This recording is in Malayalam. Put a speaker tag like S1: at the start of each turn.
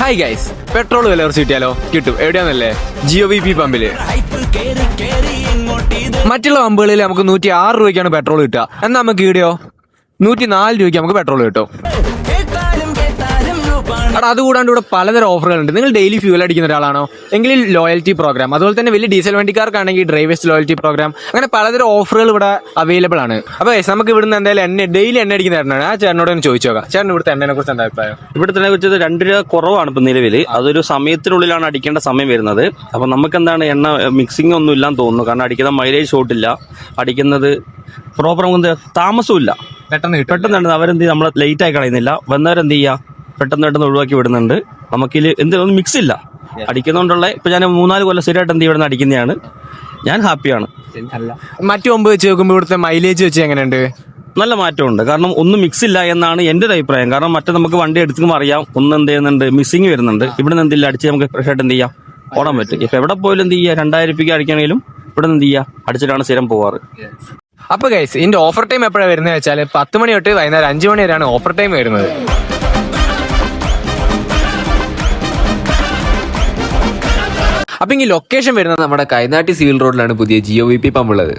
S1: ഹായ് ഗൈസ്, പെട്രോൾ വില കുറച്ച് കിട്ടിയാലോ? കിട്ടും. എവിടെയാന്നല്ലേ? GOVP പമ്പില്. മറ്റുള്ള പമ്പുകളിൽ നമുക്ക് 106 രൂപയ്ക്കാണ് പെട്രോൾ കിട്ടുക. എന്നാൽ നമുക്ക് ഇവിടെയോ 104 രൂപയ്ക്ക് നമുക്ക് പെട്രോൾ കിട്ടും. അതുകൂടാണ്ട് ഇവിടെ പലതരം ഓഫറുകളുണ്ട്. നിങ്ങൾ ഡെയിലി ഫ്യൂൽ അടിക്കുന്ന ഒരാളാണോ എങ്കിൽ ലോയൽറ്റി പ്രോഗ്രാം, അതുപോലെ തന്നെ വലിയ ഡീസൽ വണ്ടിക്കാർക്കാണെങ്കിൽ ഡ്രൈവേഴ്സ് ലോയൽറ്റി പ്രോഗ്രാം, അങ്ങനെ പലതരം ഓഫറുകൾ ഇവിടെ അവൈലബിൾ ആണ്. അപ്പോൾ നമുക്ക് ഇവിടുന്ന് എന്തായാലും ഡെയിലി എണ്ണ അടിക്കുന്ന ചേട്ടനാണ്. ആ ചേട്ടനോട് ഒന്ന് ചോദിച്ചു നോക്കാം. ചേട്ടൻ ഇവിടുത്തെ എണ്ണയെ കുറിച്ച് എന്താ അഭിപ്രായം?
S2: ഇവിടുത്തെ കുറിച്ചത് 2 രൂപ കുറവാണ് ഇപ്പൊ നിലവിൽ. അതൊരു സമയത്തിനുള്ളിലാണ് അടിക്കേണ്ട സമയം വരുന്നത്. അപ്പൊ നമുക്ക് എന്താണ് എണ്ണ മിക്സിംഗ് ഒന്നും ഇല്ലാന്ന് തോന്നുന്നു. കാരണം അടിക്കുന്ന മൈലേജ് ഷോട്ടില്ല, അടിക്കുന്നത് പ്രോപ്പർ താമസമില്ല, പെട്ടെന്ന് അവരെന്ത് ചെയ്യും, നമ്മളെ ലേറ്റ് ആയി കളയുന്നില്ല. വന്നവരെന്ത് ചെയ്യുക, പെട്ടെന്ന് ഒഴിവാക്കി വിടുന്നുണ്ട്. നമുക്കിൽ ഒന്നും മിക്സ് ഇല്ല അടിക്കുന്നതുകൊണ്ടുള്ള. ഇപ്പൊ ഞാൻ 3-4 കൊല്ലം സ്ഥിരമായിട്ട് എന്ത് ഇവിടെ അടിക്കുന്നതാണ്. ഞാൻ ഹാപ്പിയാണ്.
S1: മറ്റു മുമ്പ് വെച്ച് നോക്കുമ്പോൾ ഇവിടുത്തെ മൈലേജ് വെച്ച് എങ്ങനെയുണ്ട്?
S2: നല്ല മാറ്റമുണ്ട്. കാരണം ഒന്നും മിക്സ് ഇല്ല എന്നാണ് എൻ്റെ ഒരു അഭിപ്രായം. കാരണം മറ്റേ നമുക്ക് വണ്ടി എടുക്കുമ്പോൾ അറിയാം ഒന്ന് എന്ത് ചെയ്യുന്നുണ്ട്, മിസ്സിങ് വരുന്നുണ്ട്. ഇവിടെ നിന്ന് എന്തില്ല അടിച്ച് നമുക്ക് ഫ്രഷ് ആയിട്ട് എന്ത് ചെയ്യാം, ഓടാൻ പറ്റും. ഇപ്പൊ എവിടെ പോയാലും എന്ത് ചെയ്യുക, 2000 രൂപയ്ക്ക് അടിക്കണമെങ്കിലും ഇവിടെ നിന്ന് എന്ത് ചെയ്യുക, അടിച്ചിട്ടാണ് സ്ഥിരം പോവാറ്.
S1: അപ്പൊ ഗൈസ്, ഇതിന്റെ ഓഫർ ടൈം എപ്പോഴാണ് വരുന്നത് വെച്ചാൽ 10 മണി തൊട്ട് വൈകുന്നേരം 5 മണി വരെയാണ് ഓഫർ ടൈം വരുന്നത്. അപ്പൊ ഈ ലൊക്കേഷൻ വരുന്നത് നമ്മുടെ കൈനാട്ടി സിവിൽ റോഡിലാണ് പുതിയ GOVP പമ്പ് ഉള്ളത്.